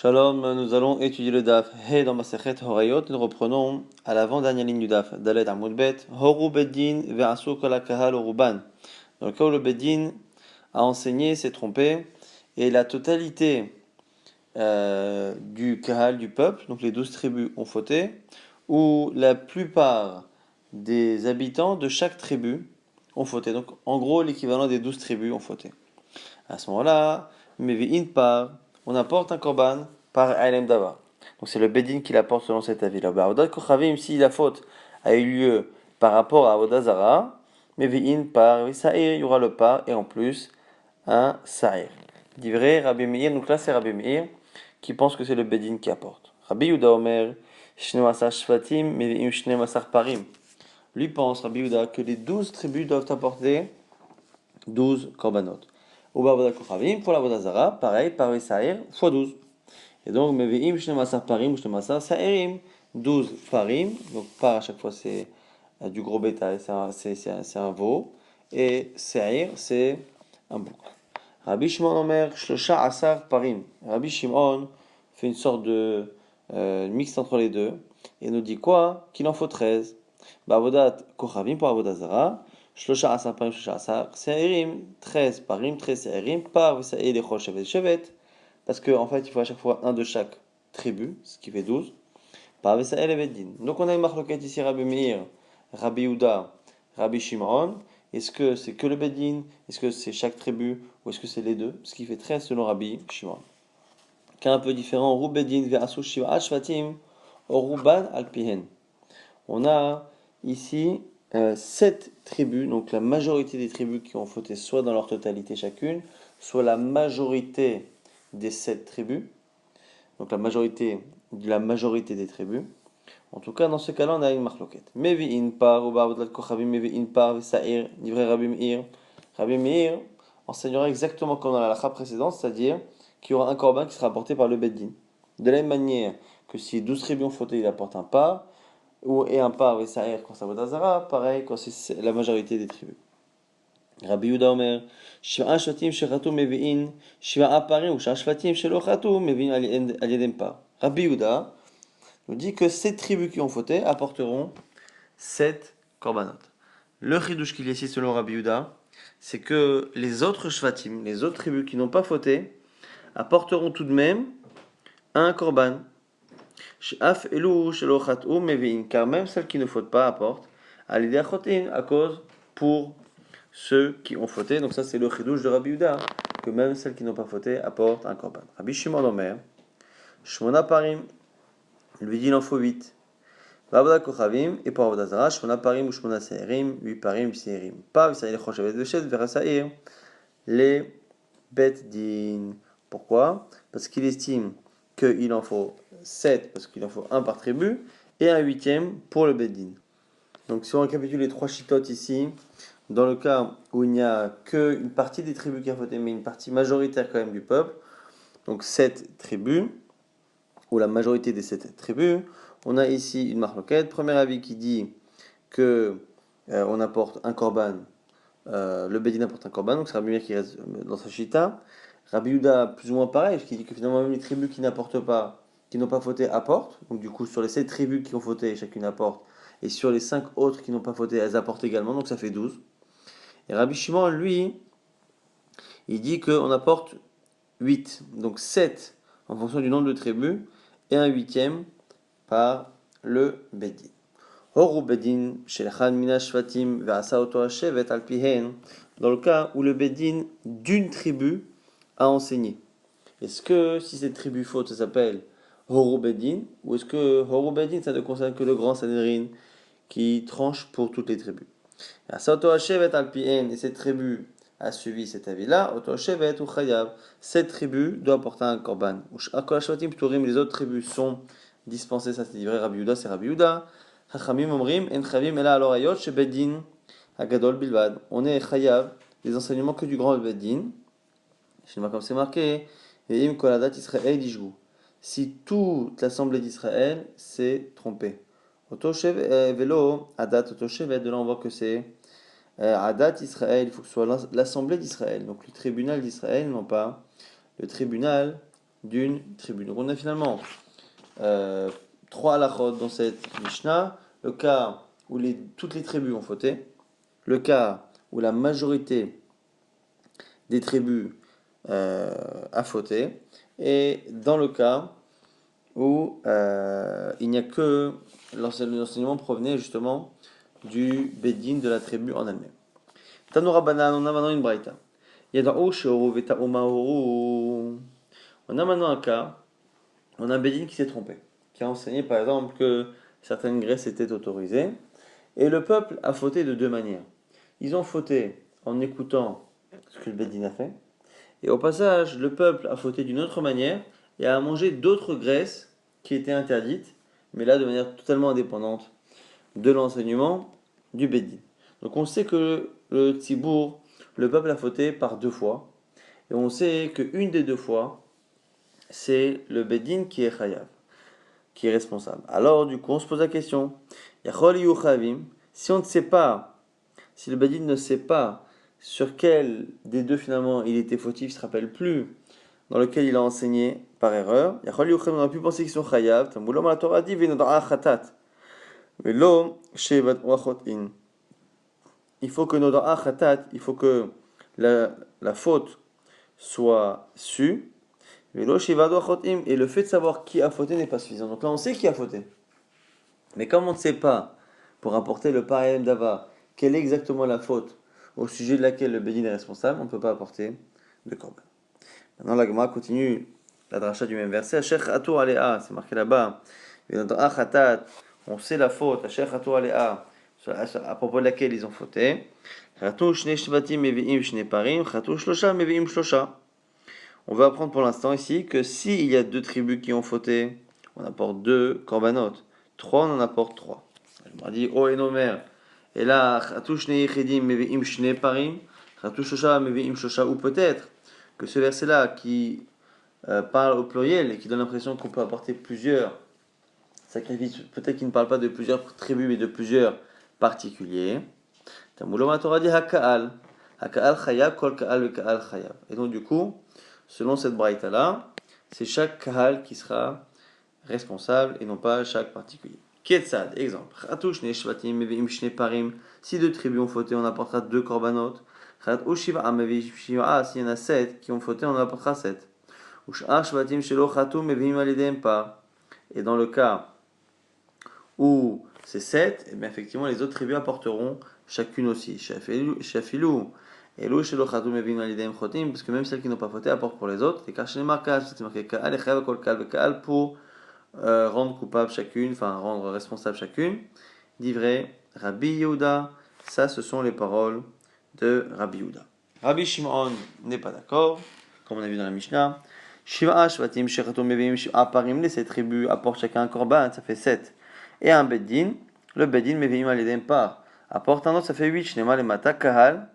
Shalom, nous allons étudier le daf. Hey dans Masechet Horayot, nous reprenons à l'avant-dernière ligne du daf. Dalet Amud Bet, Horu Beddin ve'asu kol hakahal uruban. Dans le cas où le Beddin a enseigné, s'est trompé, et la totalité du kahal, du peuple, donc les 12 tribus ont fauté, ou la plupart des habitants de chaque tribu ont fauté. Donc en gros, l'équivalent des 12 tribus ont fauté. À ce moment-là, Mevi'in par, on apporte un korban par Ailem Dava. Donc c'est le Bedin qui l'apporte selon cet avis-là. Avodat Kochavim, si la faute a eu lieu par rapport à Avodah Zara, Mevi'in par Sa'ir, il y aura le par et en plus un Sa'ir. Dit vrai, Rabbi Meir, donc là c'est Rabbi Meir qui pense que c'est le Bedin qui apporte. Rabbi Yuda Omer, Shne Masar Shvatim, Mevi'im Shne Masar Parim. Lui pense, Rabbi Yuda, que les 12 tribus doivent apporter 12 korbanot. Ou Avodah Kochavim, pour la Avodah Zara, pareil, par Sa'ir, fois 12. Et donc, Meve'im, Shnemasar Parim, ou Shnemasar Sa'irim, 12 Parim, donc par à chaque fois c'est du gros bétail, c'est un veau, et Sa'ir, c'est un bouc. Rabbi Shimon Omer, Shlosha Asar Parim. Rabbi Shimon fait une sorte de mixte entre les deux, et nous dit quoi? Qu'il en faut 13. Ba'avodat Kochavim pour Avodah Zara, Shlosha Asar Parim, Shlosha Asar Sa'irim, 13 Parim, 13 Sa'irim, par Sa'ir Lechol Shevet Shevet. Parce qu'en fait, il faut à chaque fois un de chaque tribu, ce qui fait 12. Par Vesael et Beddin. Donc on a une marloquette ici, Rabbi Meir, Rabbi Yehuda, Rabbi Shimon. Est-ce que c'est que le Beddin? Est-ce que c'est chaque tribu? Ou est-ce que c'est les deux? Ce qui fait 13 selon Rabbi Shimon. Cas un peu différent, Rou Beddin ve'asu shiva ashvatim, Ruban alpihen. On a ici 7 tribus, donc la majorité des tribus qui ont fauté soit dans leur totalité chacune, soit la majorité des 7 tribus, donc la majorité de la majorité des tribus. En tout cas, dans ce cas-là, on a une marloquette. Mevi in par, ou ba'avodat kochavim, mevi in par, sa'ir, livré Rabbi Meir. Rabbi Meir enseignera exactement comme dans la halakha précédente, c'est-à-dire qu'il y aura un korban qui sera apporté par le beddin. De la même manière que si 12 tribus ont fauté, il apporte un par, et un par, et sa'ir quand ça vaut d'Azara, pareil quand c'est la majorité des tribus. Rabbi Yehuda Omer, Shiva Shvatim Shechatu Mevi'in, Shiva Aparim ou Shvatim Shelo Chatu Mevi'in al Yedem Par. Rabbi Yehuda nous dit que ces tribus qui ont fauté apporteront 7 korbanot. Le chidouche qu'il y a ici selon Rabbi Yehuda, c'est que les autres Shvatim, les autres tribus qui n'ont pas fauté, apporteront tout de même un korban. Sh'af Elu Shelo Chatu Mevi'in, car même celles qui ne fautent pas apportent al Yedem Chotin à cause pour ceux qui ont fauté. Donc ça c'est le chidouche de Rabbi Yehuda, que même celles qui n'ont pas fauté apportent un korban. Rabbi Shimon Omer, Shmona Parim, lui dit il en faut 8. Vavoda Kochavim, et pour Avodah Zara, Shmona Parim ou Shmona Seirim, 8 Parim, 8 Seirim. Pas Visaïl Choshevet Veshet, Vera Saïr, les Bet Din. Pourquoi? Parce qu'il estime qu'il en faut 7, parce qu'il en faut un par tribu, et un huitième pour le Bet Din. Donc si on récapitule les 3 chitotes ici, dans le cas où il n'y a qu'une partie des tribus qui a fauté, mais une partie majoritaire quand même du peuple, donc 7 tribus, ou la majorité des 7 tribus, on a ici une marloquette. Premier avis qui dit que on apporte un korban, le Bedin apporte un korban, donc c'est Rabbi Meir qui reste dans sa chita. Rabbi Yehuda plus ou moins pareil, qui dit que finalement même les tribus qui n'apportent pas, qui n'ont pas fauté, apportent. Donc du coup sur les 7 tribus qui ont fauté, chacune apporte, et sur les 5 autres qui n'ont pas fauté, elles apportent également, donc ça fait 12. Et Rabbi Shimon, lui, il dit qu'on apporte 8, donc 7 en fonction du nombre de tribus, et un huitième par le Bedin. Horu Bedin, Shelchan Mina Shvatim, Ve'asa Oto Hashevet al Pihen, dans le cas où le Bedin d'une tribu a enseigné. Est-ce que si cette tribu faute, ça s'appelle Horu Bedin, ou est-ce que Horu Bedin, ça ne concerne que le grand Sanhedrin qui tranche pour toutes les tribus? Ve'asa Oto Hashevet al Pihen, et cette tribu a suivi cet avis-là, Oto Hashevet ou Chayav, cette tribu doit porter un korban. Akol Shvatim Pturim, les autres tribus sont dispensées, ça c'est livré Rabbi Yehuda, c'est Rabbi Yehuda. Chachamim omrim en chavim ela alorayot chez Bedin agadol bilvad. On est chayav les enseignements que du grand Bedin. Je ne sais pas comme c'est marqué. Et im koladat Israël dijgou. Si toute l'assemblée d'Israël s'est trompée. Otoshev velo adat otoshevet. De là on voit que c'est adat Israël. Il faut que ce soit l'assemblée d'Israël. Donc le tribunal d'Israël, non pas le tribunal d'une tribu. Donc on a finalement trois halachot dans cette Mishnah. Le cas où toutes les tribus ont fauté, le cas où la majorité des tribus a fauté, et dans le cas où il n'y a que l'enseignement provenait justement du Bédine de la tribu en elle-même. Tanoura Banan, on a maintenant une braïta. Yada'u she'oru veta'u ma'oru. On a maintenant un cas, on a un Bédine qui s'est trompé, qui a enseigné par exemple que certaines graisses étaient autorisées, et le peuple a fauté de deux manières. Ils ont fauté en écoutant ce que le Bédine a fait, et au passage, le peuple a fauté d'une autre manière et a mangé d'autres graisses qui étaient interdites, mais là de manière totalement indépendante de l'enseignement du Bédine. Donc on sait que le Tzibour, le peuple a fauté par deux fois, et on sait qu'une des deux fois, c'est le Bédine qui est chayav, qui est responsable. Alors du coup on se pose la question, si on ne sait pas, si le Bédine ne sait pas sur quel des deux finalement il était fautif, il ne se rappelle plus, dans lequel il a enseigné par erreur, on aurait pu penser qu'ils sont chayav, la Torah dit il faut que noda'a khatat, il faut que la faute soit sue, et le fait de savoir qui a fauté n'est pas suffisant. Donc là on sait qui a fauté. Mais comme on ne sait pas, pour apporter le parallèle d'Ava, quelle est exactement la faute au sujet de laquelle le Bédine est responsable, on ne peut pas apporter de korban. Maintenant, la Gemara continue la dracha du même verset. Asher chatu alea, c'est marqué là-bas. On sait la faute. Asher chatu alea, à propos de laquelle ils ont fauté. Chatu shne shvatim mevi'im shne parim. Chatu shlosha mevi'im shlosha. On va apprendre pour l'instant ici que s'il y a deux tribus qui ont fauté, on apporte deux korbanot. Trois, on en apporte trois. Je me dis, oh et nos mères. Et là, chatu shne yechidim mevi'im shne parim. Chatu shlosha mevi'im shlosha. Ou peut-être que ce verset-là qui parle au pluriel et qui donne l'impression qu'on peut apporter plusieurs sacrifices, peut-être qu'il ne parle pas de plusieurs tribus mais de plusieurs particuliers. Tamuloma Torah dit Haka'al. Haka'al Chayav, Kol Ka'al, le Ka'al Chayav. Et donc du coup, selon cette braïta-là, c'est chaque Ka'al qui sera responsable et non pas chaque particulier. Ketsad, exemple. Chatush ne shvatim mevi'im shne parim. Si deux tribus ont fauté, on apportera deux korbanot. Chatush shiva mevi'im shiva. S'il y en a 7 qui ont fauté, on en apportera 7. Et dans le cas où c'est 7, et bien effectivement les autres tribus apporteront chacune aussi. Shafilou. Et l'eau chez l'ochatou mevim alidem chotim, parce que même celles qui n'ont pas fauté apportent pour les autres. Et car chez les marquages, c'est marqué ka'al et chayav kol ka'al ka'al pour rendre coupable chacune, enfin rendre responsable chacune. Dit vrai, Rabbi Yehuda, ça ce sont les paroles de Rabbi Yehuda. Rabbi Shimon n'est pas d'accord, comme on a vu dans la Mishnah. Shiva Shvatim Shechatum Mevim Shiva Parim, les 7 tribus apportent chacun un korban, ça fait 7. Et un Beddin, le Beddin Mevim Alidem par apporte un autre, ça fait 8. Shnema Lemata Kahal,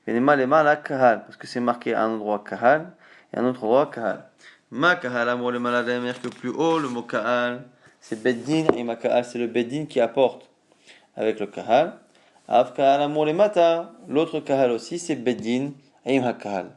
Venema Lemala Kahal, parce que c'est marqué à un endroit Kahal et à un autre endroit Kahal. Ma Kahal, amour le maladem, que plus haut, le mot Kahal, c'est Beddin, et ma Kahal, c'est le Beddin qui apporte avec le Kahal. Av Kahal, amour le mata, l'autre Kahal aussi, c'est Beddin, et ma Kahal.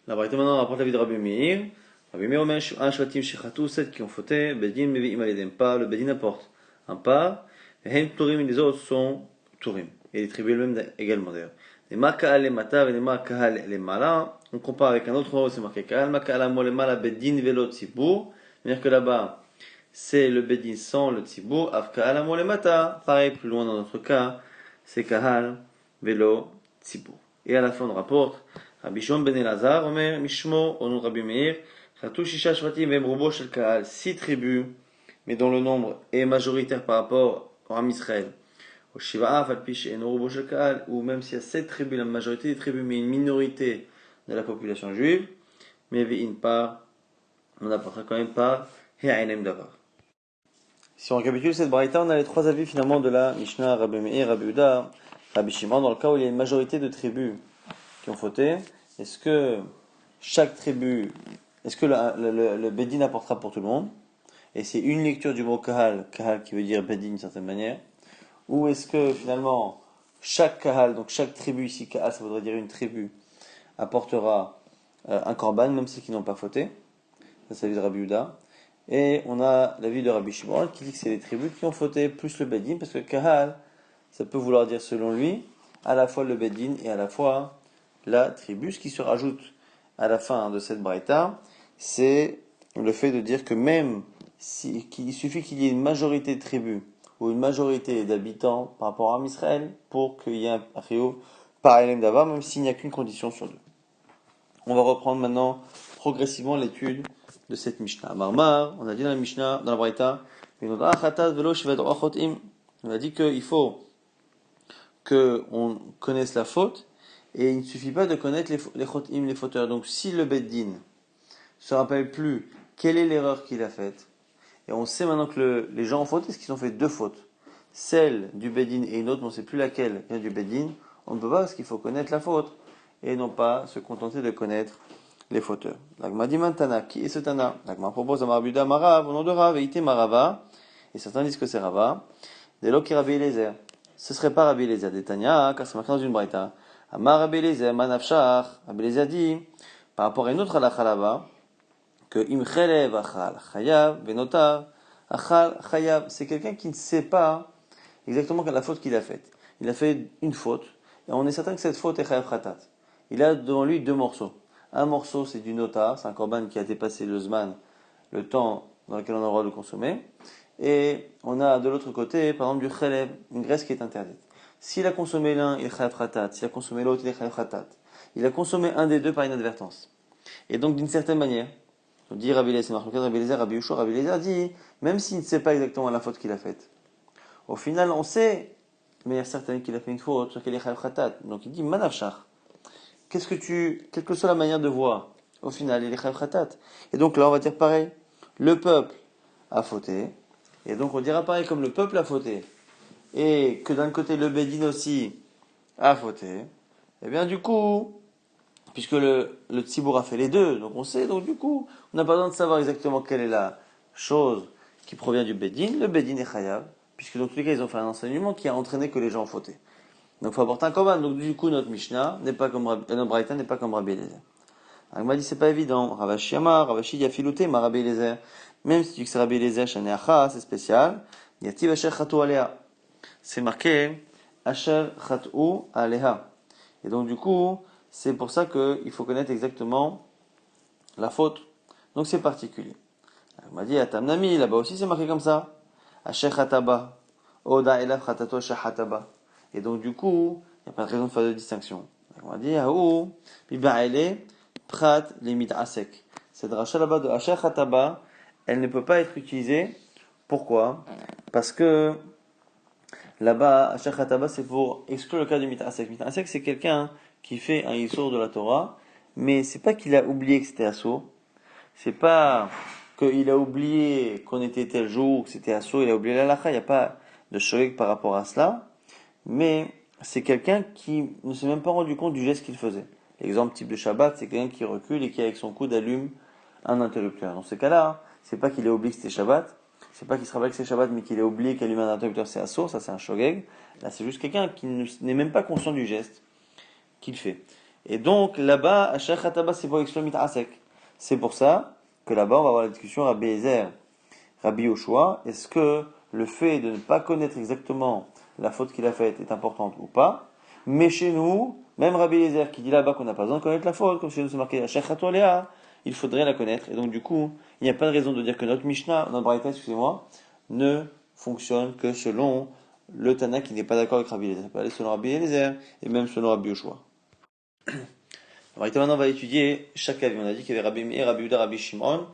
La Braïta maintenant rapporte la vie de Rabbi Meir. Rabbi Meir omer un shvatim shechatu, 7 qui ont fauté, Bedin mevi'im alidem pas, le Bedin apporte un pas, et hem turim, les autres sont turim. Et les tribus elles-mêmes également d'ailleurs. Les maka'al les mata, et les maka'al les mala, on compare avec un autre endroit où c'est marqué ka'al, maka'al amo les mala, Bedin velo tzibour, c'est-à-dire que là-bas, c'est le Bedin sans le tzibour, av ka'al amo les mata, pareil, plus loin dans notre cas, c'est ka'al velo tzibour. Et à la fin on rapporte, Rabbi Shimon ben Elazar, Omer, Mishmo, au nom de Rabbi Meir, Chatou Shisha Shvatim Vem Rubo Shel Kaal, 6 tribus, mais dont le nombre est majoritaire par rapport au Ram Israël. Au Shiva'a, Falpish et Rubo Shel Kaal, ou même s'il y a 7 tribus, la majorité des tribus, mais une minorité de la population juive, mais une part, on n'apportera quand même pas He'ainem Davar. Si on récapitule cette braïta, on a les 3 avis finalement de la Mishnah, Rabbi Meir, Rabbi Yehuda, Rabbi Shimon, dans le cas où il y a une majorité de tribus qui ont fauté, est-ce que chaque tribu, est-ce que le Bedin apportera pour tout le monde? Et c'est une lecture du mot Kahal, Kahal qui veut dire Bedin d'une certaine manière. Ou est-ce que finalement, chaque Kahal, donc chaque tribu ici, Kahal ça voudrait dire une tribu, apportera un korban, même ceux qui n'ont pas fauté. Ça c'est l'avis de Rabbi Yehuda. Et on a l'avis de Rabbi Shimon qui dit que c'est les tribus qui ont fauté plus le Bedin, parce que Kahal, ça peut vouloir dire selon lui, à la fois le Bedin et à la fois la tribu. Ce qui se rajoute à la fin de cette braïta, c'est le fait de dire que même qu'il suffit qu'il y ait une majorité de tribus ou une majorité d'habitants par rapport à Israël pour qu'il y ait un rio par Elem Davar, même s'il n'y a qu'une condition sur deux. On va reprendre maintenant progressivement l'étude de cette Mishnah. Marmar, on a dit dans la Mishnah, dans la Braïta, on a dit qu'il faut qu'on connaisse la faute, et il ne suffit pas de connaître les chotim, les fauteurs. Donc si le Beddin se rappelle plus quelle est l'erreur qu'il a faite, et on sait maintenant que les gens ont fauté, est-ce qu'ils ont fait deux fautes, celle du Beddin et une autre, mais on ne sait plus laquelle vient du Beddin, on ne peut pas parce qu'il faut connaître la faute, et non pas se contenter de connaître les fauteurs. L'agma dit Tana, qui est ce Tana? L'agma propose à Marabuda Marav, au nom de Rav, et ite Marava, et certains disent que c'est Rava, des loki Rabbi Eliezer. Ce serait pas Rabbi Eliezer des Tanya, car c'est marqué dans une braïta. Amar Rabbi Eliezer, manafshach, Rabbi Eliezer dit, par rapport à une autre halakha là-bas, que im chelev achal chayav, venotav, achal chayav, c'est quelqu'un qui ne sait pas exactement la faute qu'il a faite. Il a fait une faute, et on est certain que cette faute est chayav khatat. Il a devant lui deux morceaux. Un morceau, c'est du nota, c'est un korban qui a dépassé le zman, le temps dans lequel on a le droit de consommer. Et on a de l'autre côté, par exemple, du chelev, une graisse qui est interdite. S'il a consommé l'un, il est chayav khatat. S'il a consommé l'autre, il est chayav khatat. Il a consommé un des deux par inadvertance. Et donc, d'une certaine manière, on dit Rabbi Eliezer, Rabbi Eliezer, Rabbi Yehoshua, Rabbi Eliezer dit, même s'il ne sait pas exactement la faute qu'il a faite, au final, on sait, de manière certaine, qu'il a fait une faute, sur qu'il est chayav khatat. Donc, il dit, manavshach. Quelle que soit la manière de voir, au final, il est chayav khatat. Et donc là, on va dire pareil. Le peuple a fauté. Et donc on dira pareil, comme le peuple a fauté. Et que d'un côté, le Bédine aussi a fauté. Et bien du coup, puisque le Tzibour a fait les deux, donc on sait, donc du coup, on n'a pas besoin de savoir exactement quelle est la chose qui provient du Bédine. Le Bédine est chayav, puisque dans tous les cas, ils ont fait un enseignement qui a entraîné que les gens ont fauté. Donc il faut apporter un korban. Donc du coup, notre Mishnah n'est pas comme notre Braïta n'est pas comme Rabbi Eliezer. Alors, il m'a dit c'est pas évident. Ravashi Amar, Ravashi Yafilouté, ma Rabbi Eliezer. Même si tu dis que c'est Rabbi Eliezer, Shaneacha, c'est spécial. Yativ Asher Chatou Alea. C'est marqué Asher Chatou Alea. Et donc du coup, c'est pour ça qu'il faut connaître exactement la faute. Donc c'est particulier. Alors, il m'a dit Atamnami, là-bas aussi c'est marqué comme ça. Asher Chataba. Oda Elav Chatato Asher Chataba. Et donc du coup, il n'y a pas de raison de faire de distinction. On va dire, Aou, Biba'ele, Prat, limite Asek. Cette rachat là-bas de Asher Chataba, elle ne peut pas être utilisée. Pourquoi? Parce que là-bas, Asher Chataba, c'est pour exclure le cas du Mitasek. Mitasek, c'est quelqu'un qui fait un Issour de la Torah, mais c'est pas qu'il a oublié que c'était assaut. C'est pas qu'il a oublié qu'on était tel jour, que c'était assaut, il a oublié la lacha. Il n'y a pas de shogeg par rapport à cela. Mais c'est quelqu'un qui ne s'est même pas rendu compte du geste qu'il faisait. L'exemple type de Shabbat, c'est quelqu'un qui recule et qui avec son coude allume un interrupteur. Dans ce cas-là, c'est pas qu'il ait oublié que c'était Shabbat, c'est pas qu'il se rappelle que c'est Shabbat, mais qu'il ait oublié qu'allumer un interrupteur c'est assour, ça c'est un shogeg. Là c'est juste quelqu'un qui n'est même pas conscient du geste qu'il fait. Et donc là-bas, à Sheikh Hataba, c'est pour exclure Asek. C'est pour ça que là-bas on va avoir la discussion Rabbi Eliezer, Rabbi Yehoshua. Est-ce que le fait de ne pas connaître exactement la faute qu'il a faite est importante ou pas? Mais chez nous, même Rabbi Eliezer qui dit là-bas qu'on n'a pas besoin de connaître la faute, comme chez nous c'est marqué Sheikh Hatolea, il faudrait la connaître. Et donc du coup, il n'y a pas de raison de dire que notre Mishnah, notre Braïta, excusez-moi, ne fonctionne que selon le Tana qui n'est pas d'accord avec Rabbi Eliezer. Ça peut aller selon Rabbi Eliezer et même selon Rabbi Yehoshua. Maintenant, on va étudier chaque avis. On a dit qu'il y avait Rabbi Meir, Rabbi Yehuda, Rabbi Shimon,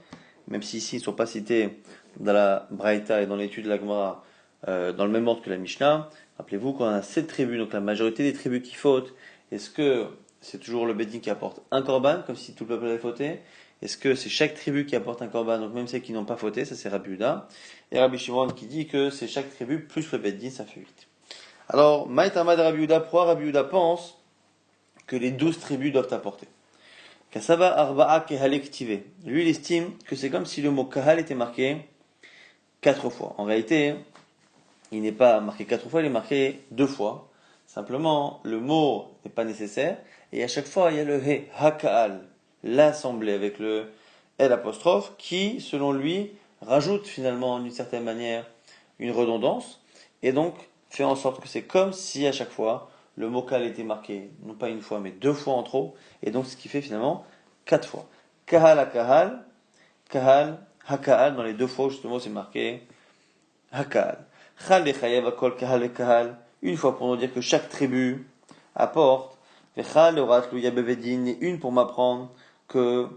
même si ici ils ne sont pas cités dans la Braïta et dans l'étude de la Gemara dans le même ordre que la Mishnah. Rappelez-vous qu'on a 7 tribus, donc la majorité des tribus qui fautent. Est-ce que c'est toujours le Bédin qui apporte un korban, comme si tout le peuple avait fauté? Est-ce que c'est chaque tribu qui apporte un korban, donc même celles qui n'ont pas fauté? Ça c'est Rabbi Yehuda. Et Rabbi Shimon qui dit que c'est chaque tribu plus le Bédin, ça fait 8. Alors, Maïtama de Rabbi Yehuda, pourquoi Rabbi Yehuda pense que les 12 tribus doivent apporter? Kasaba arba'a kehale ktive. Lui, il estime que c'est comme si le mot kahal était marqué 4 fois. En réalité, il n'est pas marqué 4 fois, il est marqué 2 fois. Simplement, le mot n'est pas nécessaire. Et à chaque fois, il y a le he, haka'al, l'assemblée avec le L apostrophe, qui, selon lui, rajoute finalement d'une certaine manière une redondance, et donc fait en sorte que c'est comme si à chaque fois le mot kal était marqué, non pas une fois, mais deux fois en trop, et donc ce qui fait finalement quatre fois. Kahal à kahal, kahal, hakahal, dans les deux fois justement c'est marqué hakahal. Chal lechayev akol kahal et kahal, une fois pour nous dire que chaque tribu apporte, vechal leorat luya bevedin, et une pour m'apprendre que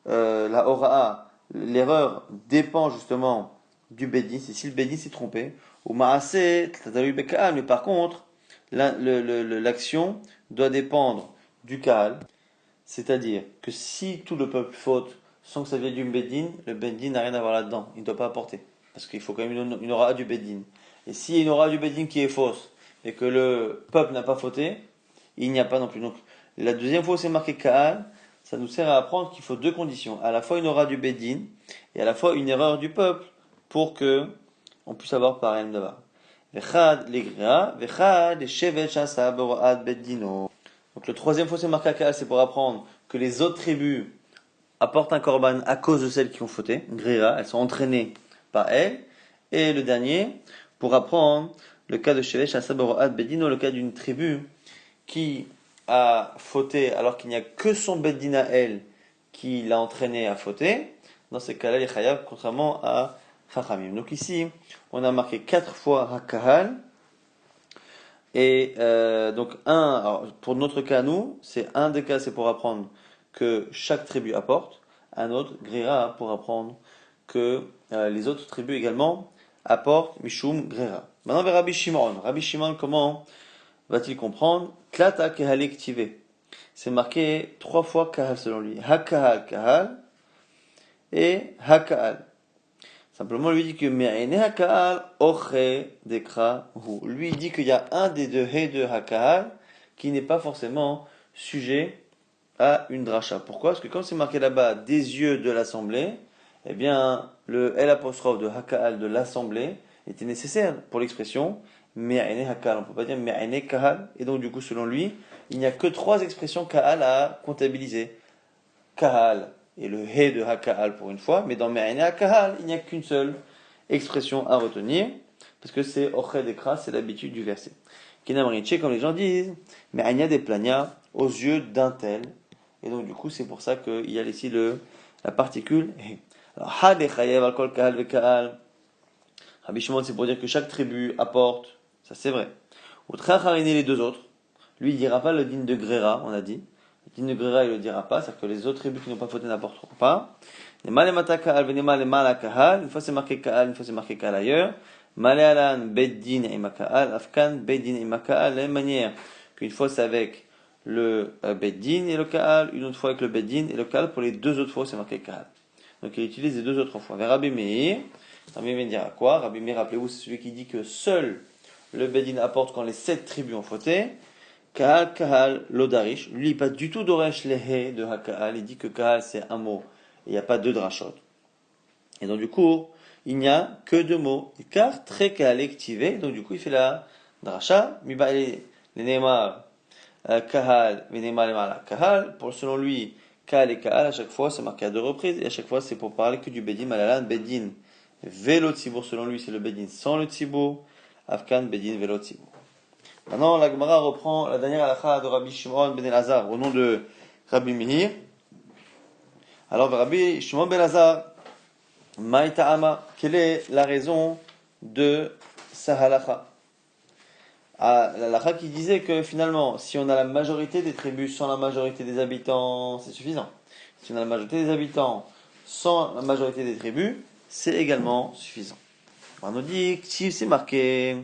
la ora'a, l'erreur dépend justement du bedin, c'est si le bedin s'est trompé, ou ma'aseh, tatalu beka'al, mais par contre, l'action doit dépendre du ka'al, c'est-à-dire que si tout le peuple faute sans que ça vienne du bedin, le bedin n'a rien à voir là-dedans, il ne doit pas apporter, parce qu'il faut quand même une ora'a du bedin. Et s'il y a une ora'a du bedin qui est fausse, et que le peuple n'a pas fauté, il n'y a pas non plus. Donc, la deuxième fois où c'est marqué ka'al, ça nous sert à apprendre qu'il faut deux conditions. À la fois une aura du Bedin et à la fois une erreur du peuple pour que on puisse avoir pareil d'abord. Donc le troisième fois c'est marqué ka'al, c'est pour apprendre que les autres tribus apportent un korban à cause de celles qui ont fauté, grira, elles sont entraînées par elles. Et le dernier, pour apprendre le cas de Shevesh Asaboroad Bedino, le cas d'une tribu qui a fauté alors qu'il n'y a que son beddin à elle qui l'a entraîné à fauter, dans ces cas-là, il est chayav, contrairement à Chachamim. Donc ici, on a marqué 4 fois Hakahal, et donc alors, pour notre cas, nous, c'est un des cas, c'est pour apprendre que chaque tribu apporte, un autre, Grira, pour apprendre que les autres tribus également apportent Mishum Grira. Maintenant, vers Rabbi Shimon. Rabbi Shimon, comment va-t-il comprendre? Klata kehale ktive. C'est marqué 3 fois kahal selon lui. Hakahal kahal et hakahal. Simplement, lui dit que me'ene hakahal oche dekra hu. Lui dit qu'il y a un des deux he de hakahal qui n'est pas forcément sujet à une dracha. Pourquoi? Parce que quand c'est marqué là-bas des yeux de l'assemblée, eh bien, le L apostrophe de hakahal de l'assemblée était nécessaire pour l'expression me'ene hakahal. On ne peut pas dire me'ene kahal. Et donc, du coup, selon lui, il n'y a que 3 expressions kahal à comptabiliser. Kahal et le he de hakahal pour une fois, mais dans me'ene hakahal, il n'y a qu'une seule expression à retenir, parce que c'est ochet dekra, c'est l'habitude du verset. Kinamriche, comme les gens disent, me'anya des plania, aux yeux d'un tel. Et donc, du coup, c'est pour ça qu'il y a ici la particule he. Alors, ha dechayev al kol kahal ve kahal. Rabbi Shimon, c'est pour dire que chaque tribu apporte, ça c'est vrai. Ou tracharini les deux autres. Lui, il dira pas le din de Grera, on a dit. Le din de Grera, il le dira pas, c'est-à-dire que les autres tribus qui n'ont pas fauté n'apporteront pas. Une fois c'est marqué Kaal, une fois c'est marqué Kaal ailleurs. Malealan beddin ima Kaal, afkan beddin ima Kaal, de la même manière qu'une fois c'est avec le beddin et le Kaal, une autre fois avec le beddin et le Kaal, pour les deux autres fois c'est marqué Kaal. Donc il utilise les deux autres fois. Vers Rabbi Meir, Rabbi Meir dira quoi? Rabbi Meir, rappelez-vous, c'est celui qui dit que seul le beddin apporte quand les 7 tribus ont fauté. Kahal, Kahal, Lodarish. Lui, pas du tout d'Oresh Lehe de Hakahal. Il dit que Kahal, c'est un mot. Il n'y a pas deux drachot. Et donc, du coup, il n'y a que 2 mots. Car, très Kahal activé. Donc, du coup, il fait la dracha. Miba, les Neymar, Kahal, Venemar, Lemala, Kahal. Pour, selon lui, Kahal et Kahal, à chaque fois, c'est marqué à 2 reprises. Et à chaque fois, c'est pour parler que du Bedin, Malalan, Bedin. Velo Tzibour, selon lui, c'est le Bedin sans le Tzibour. Afkan, Bedin, Velo Tzibour. Maintenant, la Gemara reprend la dernière halakha de Rabbi Shimon ben Elazar au nom de Rabbi Meir. Alors, Rabbi Shimon ben Elazar, Maïta'ama, quelle est la raison de sa halakha? La halakha qui disait que finalement, si on a la majorité des tribus sans la majorité des habitants, c'est suffisant. Si on a la majorité des habitants sans la majorité des tribus, c'est également suffisant. On nous dit que c'est marqué.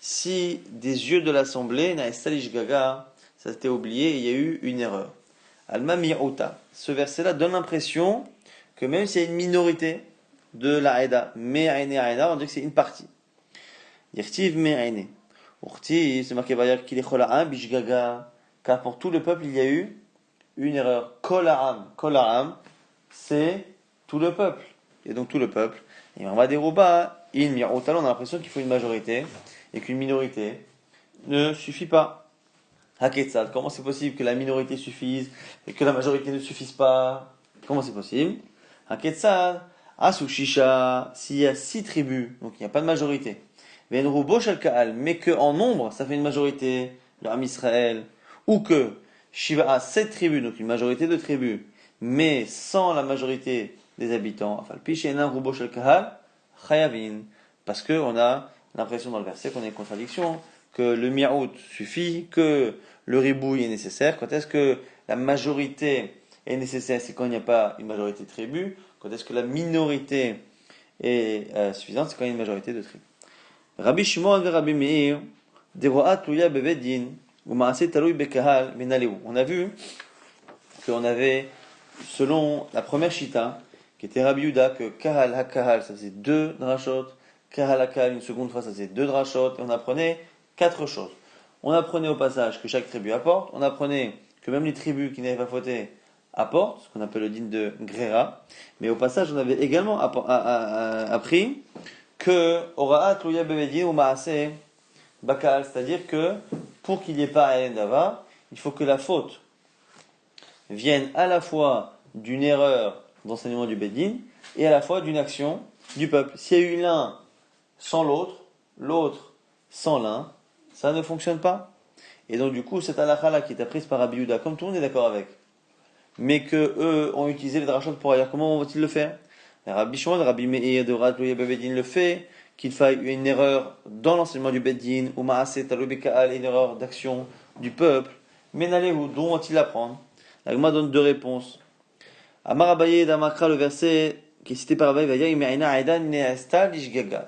Si des yeux de l'assemblée, Gaga, ça s'était oublié, il y a eu une erreur. Alma mi'uta. Ce verset-là donne l'impression que même s'il y a une minorité de la Aïda, me'aïne Aïda, on dit que c'est une partie. Yirtiv me'aïne. Urti, c'est marqué qu'il est chola'am bishgaga. Car pour tout le peuple, il y a eu une erreur. Kola'am, c'est tout le peuple. Et donc tout le peuple. Et on va dérouber, on a l'impression qu'il faut une majorité et qu'une minorité ne suffit pas. Haketzad, comment c'est possible que la minorité suffise et que la majorité ne suffise pas? Comment c'est possible? Haketzad, Asushisha, s'il y a 6 tribus, donc il n'y a pas de majorité. Venrubo shel Kaal, mais que en nombre, ça fait une majorité, le Ham Israël, ou que Shiva a 7 tribus, donc une majorité de tribus, mais sans la majorité des habitants, enfin, Pishenan Rubo shel Kaal, Chayavin, parce qu'on a l'impression dans le verset qu'on a une contradiction, que le mi'out suffit, que le ribouille est nécessaire. Quand est-ce que la majorité est nécessaire? C'est quand il n'y a pas une majorité de tribus. Quand est-ce que la minorité est suffisante? C'est quand il y a une majorité de tribus. Rabbi Shimon et Rabbi Meir, Deroat Tuya Bevedin, ou Maaseh Taloui Bekahal, Menaleu. On a vu qu'on avait, selon la première Shita, qui était Rabbi Yuda, que Kahal HaKahal, ça faisait 2 drachot, Kahal HaKahal, une seconde fois, ça faisait 2 drachot, et on apprenait 4 choses. On apprenait au passage que chaque tribu apporte, on apprenait que même les tribus qui n'avaient pas fauté apportent, ce qu'on appelle le din de Grera, mais au passage on avait également appris que Oraat Luya Bevedin ou Maaseh Bakal, c'est-à-dire que pour qu'il n'y ait pas un Dava, il faut que la faute vienne à la fois d'une erreur d'enseignement du Bedin et à la fois d'une action du peuple. S'il y a eu l'un sans l'autre, l'autre sans l'un, ça ne fonctionne pas. Et donc du coup, cette halakha-là qui est apprise par Rabbi Yehuda, comme tout le monde est d'accord avec, mais que eux ont utilisé les drachot pour ailleurs, comment vont-ils le faire? Rabbi Shimon, Rabbi Meir de Radlouya Bevedin le fait, qu'il faille une erreur dans l'enseignement du Bedin, ou Maaseh Taloui Bekahal, une erreur d'action du peuple, mais n'allez-vous, d'où vont-ils l'apprendre? La Gemara donne 2 réponses. Amar Abaye d'Amakra, le verset qui est cité par Abaye, va dire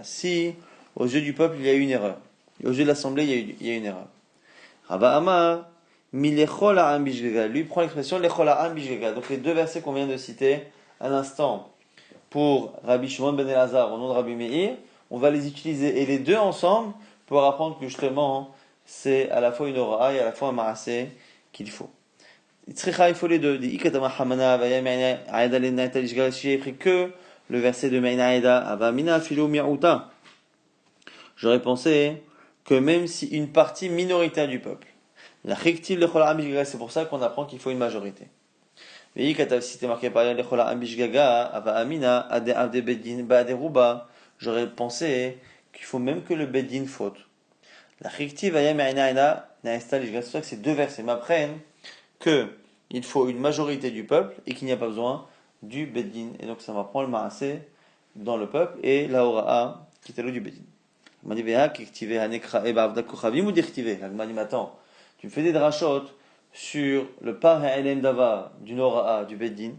si aux yeux du peuple il y a eu une erreur, aux yeux de l'assemblée il y a une erreur. Rabba Amar, milechol ha'am bishgega, lui prend l'expression lechol ha'am bishgega. Donc les 2 versets qu'on vient de citer à l'instant pour Rabbi Shimon ben Elazar au nom de Rabbi Meir, on va les utiliser et les 2 ensemble pour apprendre que justement c'est à la fois une aura et à la fois un maaseh qu'il faut. Il faut les 2. J'ai pris que le verset de Meinaïda, Avamina filo mi'uta. J'aurais pensé que même si une partie minoritaire du peuple, la chiktiv lechola ambishgaga, c'est pour ça qu'on apprend qu'il faut une majorité. Si c'était marqué par lechola ambishgaga, avamina ade avde bedin ba ruba, j'aurais pensé qu'il faut même que le bedin faute. La chiktiv ayam meinaïda naesta lishgaga, c'est pour ça que ces 2 versets m'apprennent que il faut une majorité du peuple et qu'il n'y a pas besoin du Bedin. Et donc ça va prendre le Maaseh dans le peuple et la Hora'a qui est l'eau du Bedin. Il m'a dit, attends, tu me fais des drachot sur le par ha'elem davar d'une Hora'a du Bedin,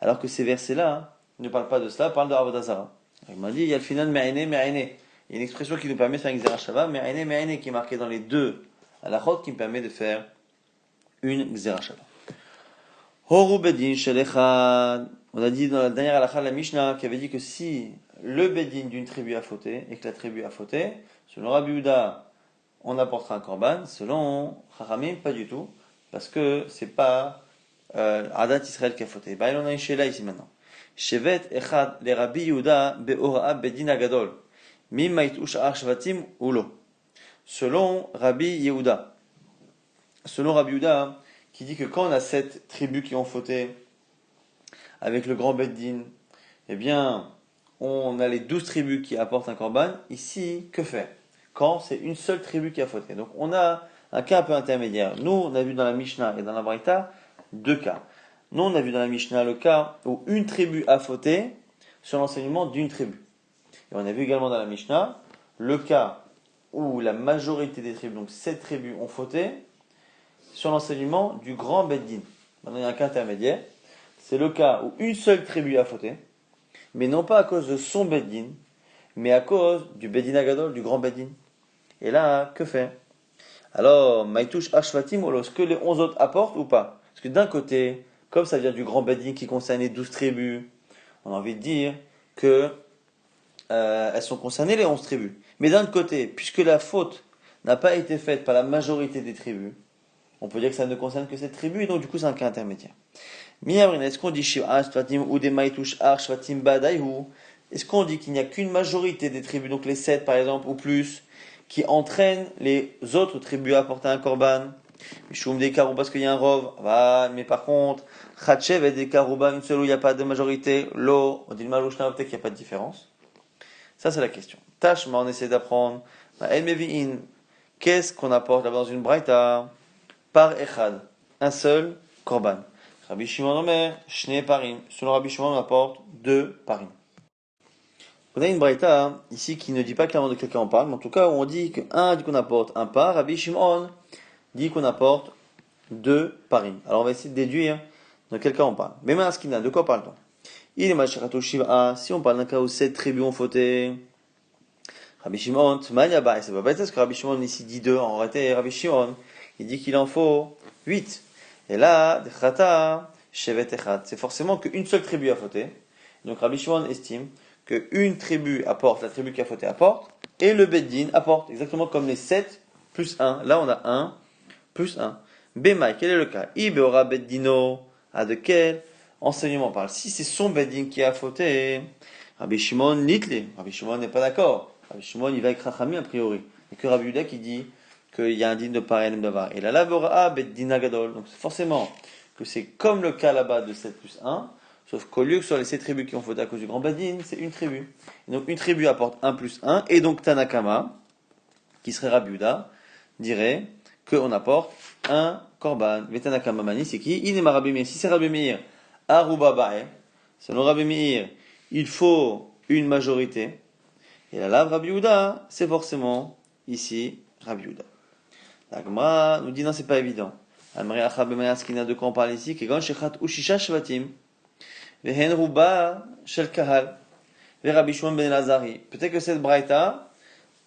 alors que ces versets-là ne parlent pas de cela, parlent de Avodazara. Il m'a dit, il y a le final me'ene. Il y a une expression qui nous permet de faire une Xerashava, me'ene qui est marquée dans les 2 halachot qui me permet de faire une Xerashava. Horu bedin shelechad. On a dit dans la dernière halakha de la Mishnah qui avait dit que si le bedin d'une tribu a fauté et que la tribu a fauté, selon Rabbi Yehuda, on apportera un korban. Selon Chachamim, pas du tout, parce que c'est pas Adat Israël qui a fauté. Bah, il en a une shela ici maintenant. Shevet echad le Rabbi Yehuda be'ora'a bedin agadol. Mimma yitush ar shvatim ulo. Selon Rabbi Yehuda, qui dit que quand on a 7 tribus qui ont fauté avec le grand Beddin, eh bien, on a les 12 tribus qui apportent un korban. Ici, que faire quand c'est une seule tribu qui a fauté? Donc, on a un cas un peu intermédiaire. Nous, on a vu dans la Mishnah et dans la Braïta 2 cas. Nous, on a vu dans la Mishnah le cas où une tribu a fauté sur l'enseignement d'une tribu. Et on a vu également dans la Mishnah le cas où la majorité des tribus, donc 7 tribus, ont fauté sur l'enseignement du grand Beddin. Maintenant, il y a un cas intermédiaire. C'est le cas où une seule tribu a fauté, mais non pas à cause de son Beddin, mais à cause du Beddin Agadol, du grand Beddin. Et là, que faire? Alors, Maïtouch Ashvatim, est-ce que les 11 autres apportent ou pas? Parce que d'un côté, comme ça vient du grand Beddin qui concerne les 12 tribus, on a envie de dire que elles sont concernées les 11 tribus. Mais d'un autre côté, puisque la faute n'a pas été faite par la majorité des tribus, on peut dire que ça ne concerne que cette tribu, et donc du coup c'est un cas intermédiaire. Est-ce qu'on dit est-ce qu'on dit qu'il n'y a qu'une majorité des tribus, donc les 7 par exemple, ou plus, qui entraînent les autres tribus à apporter un korban? Mishum des Karouba parce qu'il y a un rov. Mais par contre, Khatchev et des Karouba, une seule où il n'y a pas de majorité. Lo, on dit le Malouchna, peut-être qu'il n'y a pas de différence. Ça, c'est la question. Tashma, on essaie d'apprendre. El Mevi'in, qu'est-ce qu'on apporte là-bas dans une braïta? Par Echad, un seul korban. Rabbi Shimon Omer, Shne Parim. Selon Rabbi Shimon, on apporte 2 parim. On a une braïta ici qui ne dit pas clairement de quelqu'un on parle, mais en tout cas, on dit dit qu'on apporte un par. Rabbi Shimon dit qu'on apporte 2 parim. Alors on va essayer de déduire de quel cas on parle. Mais maintenant, de quoi parle-t-on? Il est Mashirato Shiva, si on parle d'un cas où 7 tribus ont fauté. Rabbi Shimon, Tmanyaba, et ça va pas être ça, parce que Rabbi Shimon ici dit 2, en réalité, Rabbi Shimon, il dit qu'il en faut 8. Et là, Dechata, Shevet Echad, c'est forcément qu'une seule tribu a fauté. Donc Rabbi Shimon estime qu'une tribu apporte, la tribu qui a fauté apporte, et le Beddin apporte, exactement comme les 7 plus 1. Là, on a 1 plus 1. Bemai, quel est le cas? Ibeora Beddino, à de quel enseignement on parle? Si c'est son Beddin qui a fauté, Rabbi Shimon Nitle, Rabbi Shimon n'est pas d'accord. Rabbi Shimon, il va avec Rachamim a priori. Et que Rabbi Yuda qui dit qu'il y a un din de pareil d'avar. Et la lavora beddina gadol. Donc forcément que c'est comme le cas là-bas de 7 plus 1, sauf qu'au lieu que ce soit les 7 tribus qui ont fauté à cause du grand beddin, c'est une tribu. Et donc une tribu apporte 1 plus 1, et donc Tanakama, qui serait Rabbi Yuda, dirait qu'on apporte un korban. Mais Tanakama mani, c'est qui? Inema Rabbi Meir. Si c'est Rabbi Meir, Aruba Bae, selon Rabbi Meir, il faut une majorité. Et la lave Rabbi Yehuda, c'est forcément ici Rabbi Yehuda. La Gemara nous dit non, c'est pas évident. Amri Acha B'Maya Skina, de quoi on parle ici? Kegon Shechat Ushisha Shvatim, Vehen Ruba Shel Kahal, Ve Rabbi Shimon Ben Elazari. Peut-être que cette braïta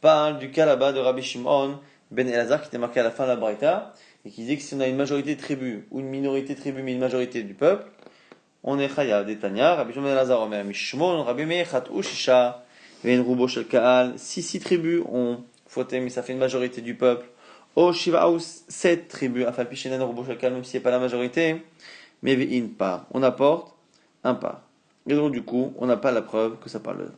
parle du cas là-bas de Rabbi Shimon Ben Elazar qui était marqué à la fin de la braïta et qui dit que si on a une majorité de tribus ou une minorité de tribus mais une majorité du peuple, on est Chayav d'Etania. Rabbi Shimon Ben Elazar Omer Mishmon, Rabbi Meir Chat Ushisha. Si 6 tribus ont fauté, mais ça fait une majorité du peuple. Au Shivaus, 7 tribus, afin Pichenen Rubo Shalkal, même si n'est pas la majorité, mais une part. On apporte un part. Et donc, du coup, on n'a pas la preuve que ça parle de.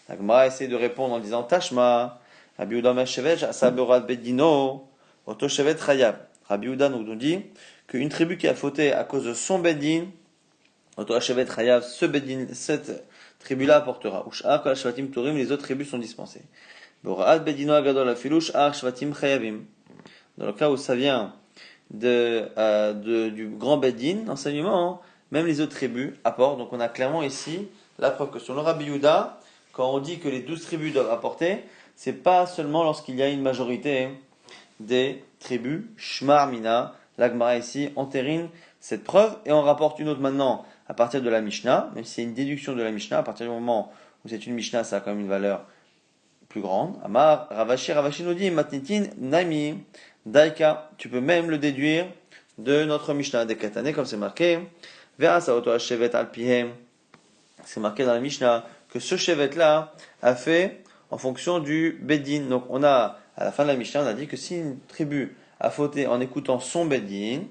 La Gemara essaie de répondre en disant Tashma, Rabbi Uda Meshevet, Asaberat Bedino, Oto Shevet Chayab. Rabbi Uda nous dit qu'une tribu qui a fauté à cause de son Bedin, Oto Shevet Chayab, ce Bedin, cette tribu-là apportera. Ush'ar kol shvatim turim, les autres tribus sont dispensées. Bora'at bedino agadol afilu ush'ar shvatim chayavim. Dans le cas où ça vient du grand bedin, enseignement, même les autres tribus apportent. Donc on a clairement ici la preuve que sur le Rabbi Yehuda, quand on dit que les 12 tribus doivent apporter, c'est pas seulement lorsqu'il y a une majorité des tribus. Shmar mina, la Gemara ici entérine cette preuve et on rapporte une autre maintenant à partir de la Mishnah, même si c'est une déduction de la Mishnah, à partir du moment où c'est une Mishnah, ça a quand même une valeur plus grande. Amar, Ravashi nous dit, Matnitin, Nami, Daika, tu peux même le déduire de notre Mishnah, des Katané, comme c'est marqué, Vera Saoto Hashevet Alpihem, c'est marqué dans la Mishnah, que ce Shevet-là a fait en fonction du Bedin. Donc on a, à la fin de la Mishnah, on a dit que si une tribu a fauté en écoutant son Bedin,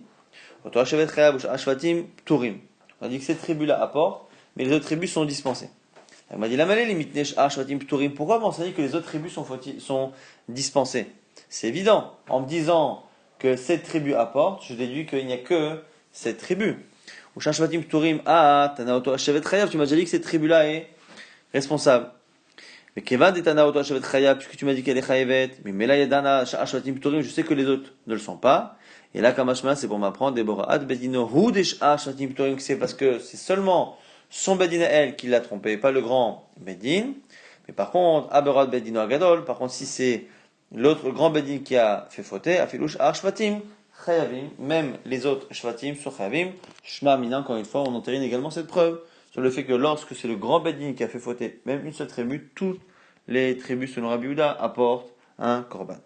Oto Hashevet Chayab Ashvatim Turim. On a dit que cette tribu-là apporte, mais les autres tribus sont dispensées. On m'a dit la malée limite nesh ashvatim pturim. Pourquoi m'enseigner que les autres tribus sont dispensées? C'est évident. En me disant que cette tribu apporte, je déduis qu'il n'y a que cette tribu. Ou ashvatim pturim tana oto hashevet chayav. Tu m'as déjà dit que cette tribu-là est responsable. Mais kevad et tana oto hashevet chayav, puisque tu m'as dit qu'elle est chayavet. Mais mela yadana ashvatim pturim. Je sais que les autres ne le sont pas. Et là, Kamashma, c'est pour m'apprendre, Deborah Bedino, c'est parce que c'est seulement son Bedin à elle qui l'a trompé, pas le grand Bedin. Mais par contre, Aberad Bedino Agadol, par contre, si c'est l'autre grand Bedin qui a fait fauter, Afilouch Shvatim, Chayavim, même les autres Shvatim sont Chayavim, Shma Mina, encore une fois, on entérine également cette preuve sur le fait que lorsque c'est le grand Bedin qui a fait fauter même une seule tribu, toutes les tribus selon Rabbi Yehuda apportent un korban.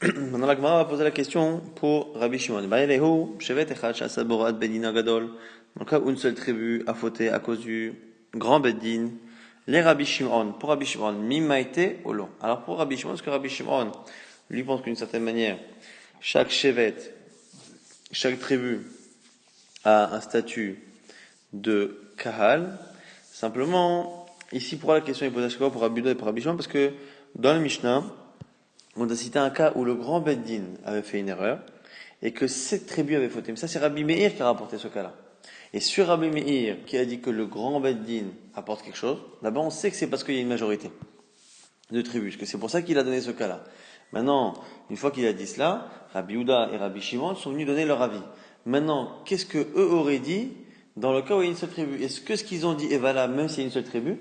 Maintenant, la Gemara va poser la question pour Rabbi Shimon. Dans le cas où une seule tribu a fauté à cause du grand Beddin, les Rabbi Shimon, pour Rabbi Shimon, mimaïté ou long. Alors pour Rabbi Shimon, parce que Rabbi Shimon, lui pense qu'une certaine manière, chaque chevet, chaque tribu a un statut de kahal. Simplement, ici, pourquoi la question est posée à chaque fois pour Rabbi Yehuda et pour Rabbi Shimon? Parce que dans le Mishnah, On a cité un cas où le grand Beddin avait fait une erreur et que 7 tribus avaient fauté. Mais ça, c'est Rabbi Meir qui a rapporté ce cas-là. Et sur Rabbi Meir qui a dit que le grand Beddin apporte quelque chose, d'abord on sait que c'est parce qu'il y a une majorité de tribus, que c'est pour ça qu'il a donné ce cas-là. Maintenant, une fois qu'il a dit cela, Rabbi Houda et Rabbi Shimon sont venus donner leur avis. Maintenant, qu'est-ce que eux auraient dit dans le cas où il y a une seule tribu? Est-ce que ce qu'ils ont dit est valable même s'il y a une seule tribu?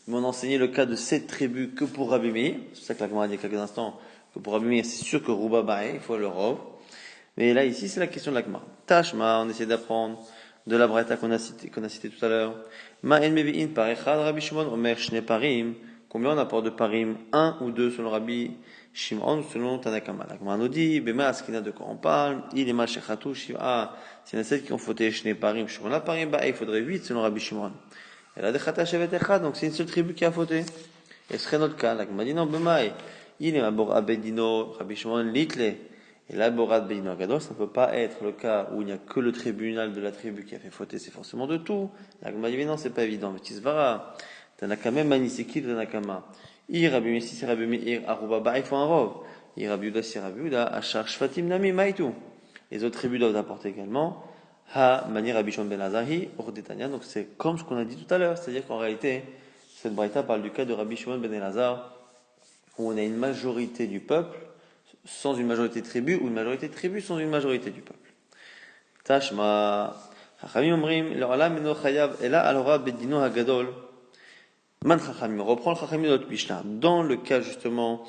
Mais on a enseigné le cas de 7 tribus que pour Rabbi Meir. C'est ça que la Gemara a dit il y a quelques instants, que pour Rabbi Meir, c'est sûr que Rouba Bae, il faut le rov. Mais là, ici, c'est la question de la Gemara. Tashma, on essaie d'apprendre de la Braïta qu'on a cité tout à l'heure. Ma'en mevi'in par echad Rabbi Shimon omer shne parim. Combien on apporte de parim? Un ou deux selon Rabbi Shimon ou selon Tanakama. La Gemara nous dit, bema askina de quoi on parle? Il est machechatu shiva. S'il y en a 7 qui ont fauté shne parim, shimon la parim, bah, il faudrait 8 selon Rabbi Shimon. Elle a dechata shevet echad, donc c'est une seule tribu qui a fauté. Et ce serait notre cas. La Gemara dit non, bema, il est mabor abedino, Rabbi Shimon litle. Et là, Borad Beino Agadol, ça ne peut pas être le cas où il n'y a que le tribunal de la tribu qui a fait fauter, c'est forcément de tout. La Gemara dit non, c'est pas évident. Mais Tisvara, Tanakama, Maniseki, Tanakama. Rabbi Messi, c'est Rabbi Meir, Arubaba, il faut un rov. Rabbi Uda, c'est Rabbi Uda, Achar, Shfatim, Nami, Maïtou. Les autres tribus doivent apporter également. Ha, Mani, Rabbi Shon Ben Azahi, Ordetania. Donc c'est comme ce qu'on a dit tout à l'heure. C'est-à-dire qu'en réalité, cette braïta parle du cas de Rabbi Shimon Ben Elazar, où on a une majorité du peuple sans une majorité de tribus, ou une majorité de tribus sans une majorité du peuple. Tashma, Chachamim omrim, l'olam eno chayav, ela alora bedino hagadol. Man Chachamim, on reprend le Chachamim de notre Mishnah. Dans le cas justement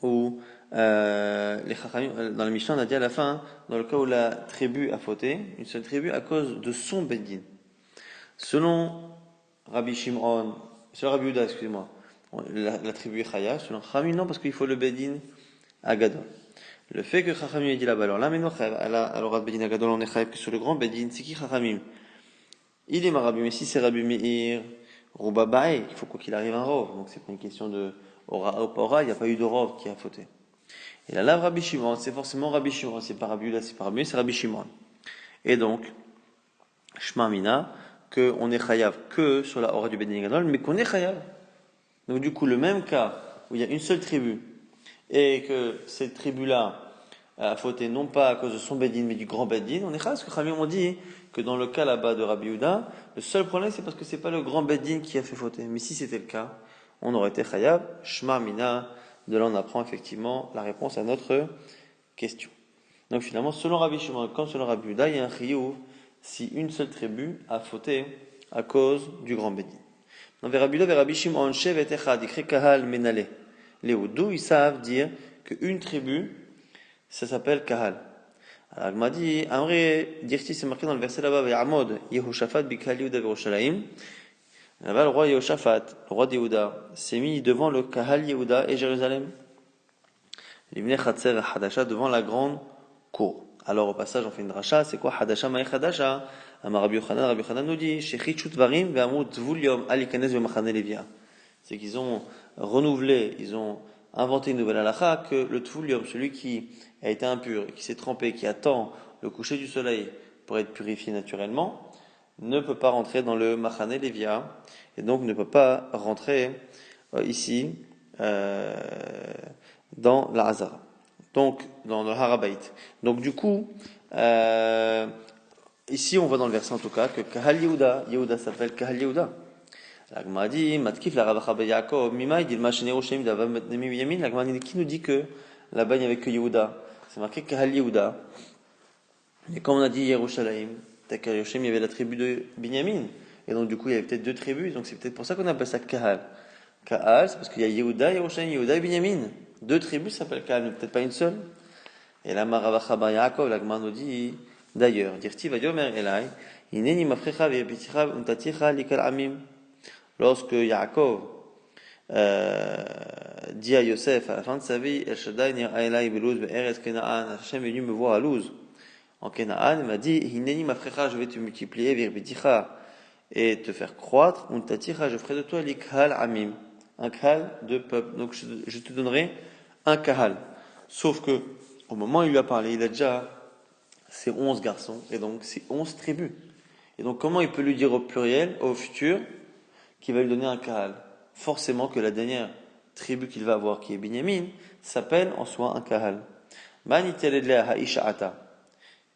où les Chachamim, dans la Mishnah, on a dit à la fin, dans le cas où la tribu a fauté, une seule tribu, à cause de son Beddin. Selon Rabbi Shimon, selon Rabbi Uda, excusez-moi, la tribu est Chaya, selon Chachamim, non, parce qu'il faut le Beddin Agadol. Le fait que Chachamim ait dit là-bas, alors là, maintenant, alors Beddin Agadol, on est Chayav que sur le grand Beddin, c'est qui Chachamim? Il est Rabbi, mais si c'est Rabbi Meir, Rouba Bae, il faut quoi qu'il arrive un rov, donc c'est pas une question de Ora ou pas Ora, il n'y a pas eu de rov qui a fauté. Et là, Rabbi Shimon, c'est forcément Rabbi Shimon, c'est pas Rabbi Uda, c'est pas Rabbi, c'est Rabbi Shimon. Et donc, Shma Mina, qu'on est Chayav que sur la Ora du Beddin Agadol, mais qu'on est Chayav. Donc du coup, le même cas où il y a une seule tribu, et que cette tribu-là a fauté non pas à cause de son Beddin, mais du grand Beddin, on est chayav, parce que Khamim ont dit que dans le cas là-bas de Rabbi Houda, le seul problème c'est parce que c'est pas le grand Beddin qui a fait fauter. Mais si c'était le cas, on aurait été chayav, Shma Mina, de là on apprend effectivement la réponse à notre question. Donc finalement, selon Rabbi Shimon, comme selon Rabbi Houda, il y a un chiyuv si une seule tribu a fauté à cause du grand Beddin. Dans Rabbi Houda, Rabbi Shimon, Shevet Echad, écrit Kahal Menale. Les Houdous, ils savent dire qu'une tribu, ça s'appelle Kahal. Alors, il m'a dit, Amré, Dirti, c'est marqué dans le verset là-bas, Ya'amod, Yehoshaphat, Bikal Yehuda, Verushalayim. Là-bas, le roi Yehoshaphat, le roi d'Yehuda, s'est mis devant le Kahal Yehuda et Jérusalem. L'Ibn Khatser et Hadasha devant la grande cour. Alors, au passage, on fait une dracha, c'est quoi Hadasha, Maï Hadasha? Amar Rabbi Yochanan nous dit, Shechit Varim, Ve'amut Vuliom, Alikanes, Ve'machane Levia. C'est qu'ils ont renouvelé, ils ont inventé une nouvelle halakha que le tvulium, celui qui a été impur, qui s'est trempé, qui attend le coucher du soleil pour être purifié naturellement, ne peut pas rentrer dans le machane levia et donc ne peut pas rentrer ici dans la Hazara, donc dans le Harabait. Donc du coup, ici on voit dans le verset en tout cas que Kahal Yehuda, Yehuda s'appelle Kahal Yehuda. La Gemara dit, Matkif la Ravacha be Yaakov, Mimai dit le Machéné Roshem d'Ava Matnemi Yamin. La Gemara dit, qui nous dit que là-bas il n'y avait que Yehuda? C'est marqué Kahal Yehuda. Et comme on a dit Yerushalayim, Takal Yoshem, il y avait la tribu de Binyamin. Et donc du coup il y avait peut-être deux tribus, donc c'est peut-être pour ça qu'on appelle ça Kahal. Kahal, c'est parce qu'il y a Yehuda, Yerushalayim, Yehuda et Binyamin. Deux tribus s'appellent Kahal, mais peut-être pas une seule. Et là, Ravacha be Yaakov, la Gemara nous dit, d'ailleurs, Dirti va Yomer Elai, Ineni Mafrecha ve'Yepiticha Untaticha Likal Amim. Lorsque Yaakov dit à Yosef à la fin de sa vie, El Shaddai nira elai belouz be'eretz Kenaan, Hashem est venu me voir à Luz, en Kenaan, il m'a dit, Hineni mafrecha, je vais te multiplier, virbiticha, et te faire croître, untaticha, je ferai de toi l'ikal amim, un kahal de peuple. Donc je te donnerai un kahal. Sauf que, au moment où il lui a parlé, il a déjà ses 11 garçons, et donc ses 11 tribus. Et donc comment il peut lui dire au pluriel, au futur, qui va lui donner un kahal? Forcément que la dernière tribu qu'il va avoir, qui est Binyamin, s'appelle en soi un kahal. Man itelele ha'isha'ata.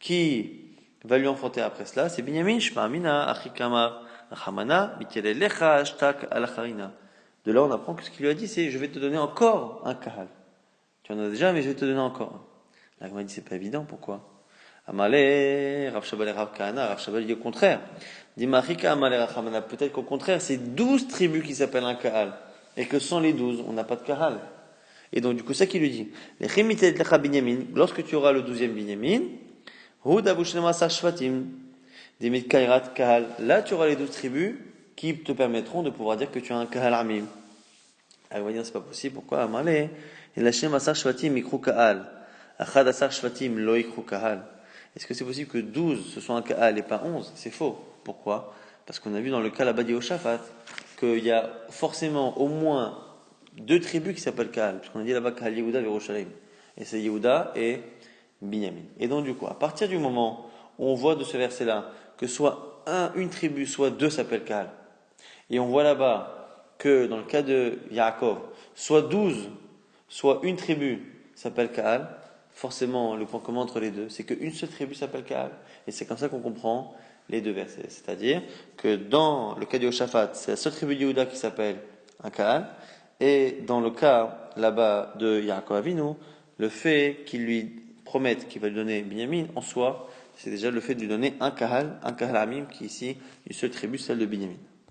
Qui va lui enfanter après cela, c'est Binyamin, Shma'amina, Achikamar, Achamana, Mitelelecha, Ashtak, Alacharina. De là, on apprend que ce qu'il lui a dit, c'est je vais te donner encore un kahal. Tu en as déjà, mais je vais te donner encore un. La Gemara dit c'est pas évident, pourquoi? Amale, Rav Shabbat et Rav Kahana, Rav Shabbat dit au contraire. Dit Machika, Amale, Rachamana, peut-être qu'au contraire, c'est 12 tribus qui s'appellent un kahal. Et que sans les 12, on n'a pas de kahal. Et donc, du coup, ça qu'il lui dit. Les Chimitet Lecha Binyamin, lorsque tu auras le 12e Binyamin, là, tu auras les 12 tribus qui te permettront de pouvoir dire que tu as un kahal amim. Elle va dire, c'est pas possible. Pourquoi? Amalé. Est-ce que c'est possible que 12 ce soit un kahal et pas 11? C'est faux. Pourquoi? Parce qu'on a vu dans le cas là-bas d'Yehoshaphat qu'il y a forcément au moins 2 tribus qui s'appellent kahal. Puisqu'on a dit là-bas kahal Yehuda et Yerushalayim. Et c'est Yehuda et Binyamin. Et donc, du coup, à partir du moment où on voit de ce verset-là que soit une tribu, soit 2 s'appellent kahal, et on voit là-bas que dans le cas de Yaakov, soit 12, soit une tribu s'appelle kahal, forcément, le point commun entre les deux, c'est qu'une seule tribu s'appelle kahal. Et c'est comme ça qu'on comprend les deux versets. C'est-à-dire que dans le cas de Yoshaphat, c'est la seule tribu de Yehuda qui s'appelle un kahal, et dans le cas là-bas de Yaakov Avinu, le fait qu'il lui promette qu'il va lui donner Binyamin, en soi, c'est déjà le fait de lui donner un kahal amim, qui est ici une seule tribu, celle de Binyamin.